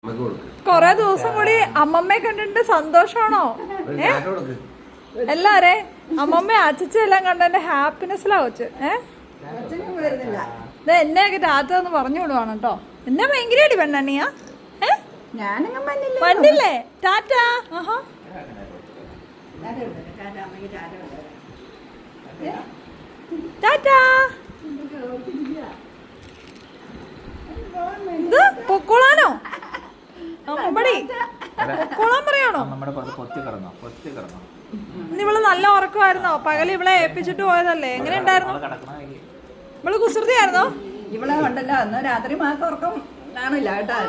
കൊറേ ദിവസം കൂടി അമ്മമ്മയെ കണ്ടിട്ട് സന്തോഷമാണോ? എല്ലാരെ അമ്മമ്മ അച്ഛച്ച എല്ലാം കണ്ട ഹാപ്പിനെസ്സിലാ വെച്ച്. എന്നെയൊക്കെ ടാറ്റ എന്ന് പറഞ്ഞു വിടുവാണ് കേട്ടോ. എന്നെ ഭയങ്കരമായിട്ട് പെണ്ണണിയാ പണ്ടില്ലേ ടാറ്റ. ടാറ്റ ഇത് പൊക്കോളാനോ? പൊക്കോളാൻ പറയാണോ? ഇവള് നല്ല ഉറക്കമായിരുന്നോ? പകല് ഇവളെ ഏൽപ്പിച്ചിട്ട് പോയതല്ലേ? എങ്ങനെ ഉണ്ടായിരുന്നു? ഇവള് കുസൃതിയായിരുന്നോ? ഇവളെ ഉണ്ടല്ലോ അന്ന് രാത്രി മാസം ഉറക്കം കാണില്ല കേട്ടോ.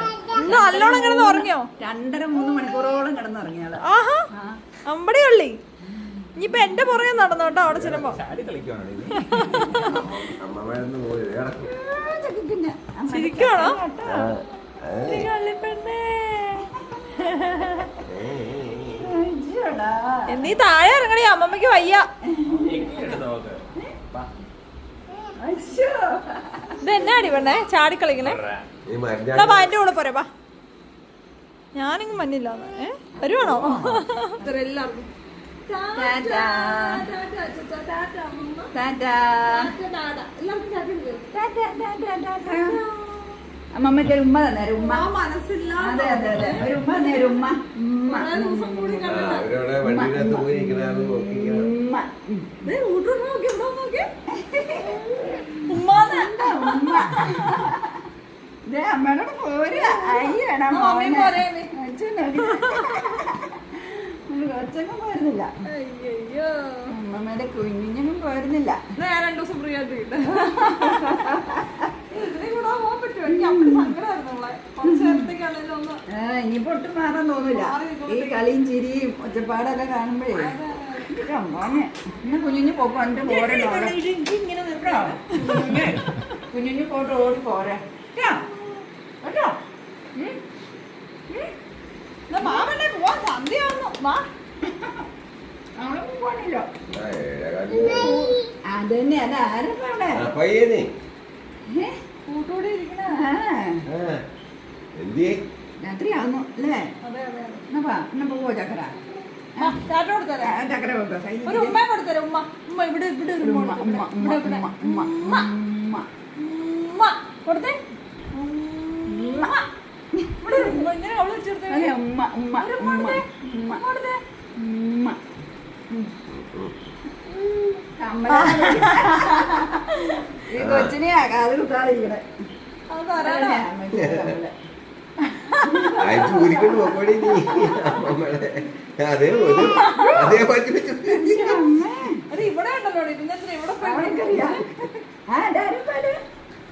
നല്ലോണം കിടന്ന് ഉറങ്ങിയോ? 2.5-3 മണിക്കൂറോളം കിടന്നുറങ്ങിയാള്. ആഹാ അമ്പടി ഉള്ളി. ഇനിയിപ്പൊ എന്റെ പുറകെ നടന്നു കേട്ടോ അവിടെ ചെല്ലുമ്പോ. ശരിക്കാണോ? നീ താഴെ ഇറങ്ങണേ, അമ്മമ്മക്ക് വയ്യ. ഇത് എന്നാ അടി പെണ്ണേ ചാടിക്കളിക്കണേ? എന്റെ കൂടെ പോരെ ബാ. ഞാനിങ്ങ് മഞ്ഞില്ല വരുവാണോ? എല്ലാവർക്കും അമ്മമ്മക്ക് ഒരു ഉമ്മ തന്നെ, ഒരു ഉമ്മ. അതെ അതെ അതെ, ഒരു ഉമ്മ തന്നെ, ഒരു ഉമ്മ. ഉമ്മ അമ്മയോട് പോരാ. അയ്യണം കൊച്ചങ്ങും പോരുന്നില്ല, അമ്മമ്മയുടെ കുഞ്ഞിനും പോരുന്നില്ല. ഇനിയിപ്പോ ഒട്ടും മാറാൻ തോന്നില്ല. ഈ കളിയും ചിരിയും ഒച്ചപ്പാടൊക്കെ കാണുമ്പോഴേ കുഞ്ഞിഞ്ഞ് പോക്കോ എന്റെ പോരെ കുഞ്ഞിഞ്ഞ് പോട്ട് ഓടി പോരെ കേട്ടോ. അവളൊന്നും പോണില്ലോ. അതന്നെ അത് ആരൊക്കെ അവിടെ കൂട്ടോടെ ഇരിക്കണ രാത്രിയാവുന്നു അല്ലേ? എന്നാ പോവോ ചക്കര? ചക്കര കൊടുത്തോ? ഒരു ഉമ്മ കൊടുത്തരാ. ഉമ്മ ഉമ്മ ഇവിടെ ഇവിടെ ഒരു ഉമ്മ ഉമ്മ ഉമ്മ ഉമ്മ ഉമ്മ ഉമ്മ കൊടുത്തേ. ഇങ്ങനെ അവള് വെച്ചെടുത്തേ. ഉമ്മ ഉമ്മ ഉമ്മ ഉമ്മ ഉമ്മ ഈ കൊച്ചിനെ അത് കുത്താതിരിക്കണേ. ൂരിക്കൊണ്ട് പോക്കോടി നീ അതേ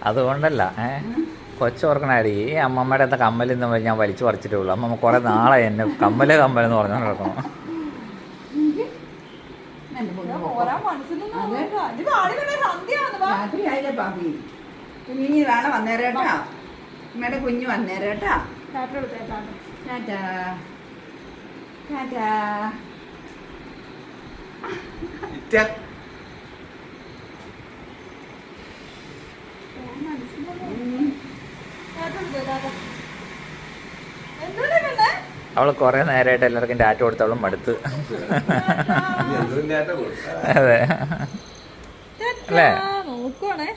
അതുകൊണ്ടല്ല കൊച്ചോർക്കണാടി. ഈ അമ്മമ്മയുടെ എന്താ കമ്മലിൽ നിന്ന് ഞാൻ വലിച്ചു പറിച്ചിട്ടേ ഉള്ളൂ. അമ്മമ്മ കുറെ നാളെ എന്നെ കമ്മലെന്ന് പറഞ്ഞു നടക്കണം. രാത്രിയായില്ലേ പാപ്പി? കുഞ്ഞി വേണം വന്നേരേട്ടാ. അമ്മയുടെ കുഞ്ഞ് വന്നേരേട്ടാ. ടാറ്റാ ടാറ്റാ. അവള് കൊറേ നേരമായിട്ട് എല്ലാവർക്കും ടാറ്റ കൊടുത്തവളും മടുത്ത്. അതെ അല്ലേ? നോക്കുവാണേ